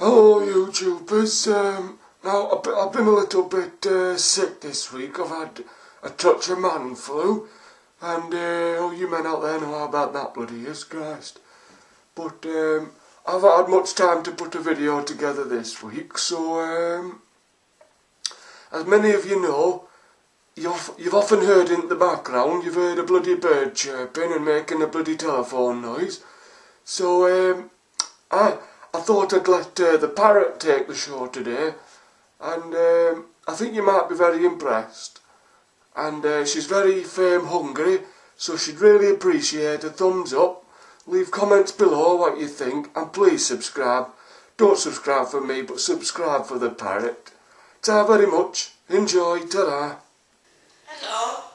Hello YouTubers, now I've been a little bit sick this week. I've had a touch of man flu, and all you men out there know how bad that bloody is, Christ. But I've had much time to put a video together this week, so as many of you know, you've often heard in the background, you've heard a bloody bird chirping and making a bloody telephone noise. So I thought I'd let the Parrot take the show today, and I think you might be very impressed. And she's very fame hungry, so she'd really appreciate a thumbs up. Leave comments below what you think, and please subscribe. Don't subscribe for me, but subscribe for the Parrot. Ta very much. Enjoy. Ta-da. Hello.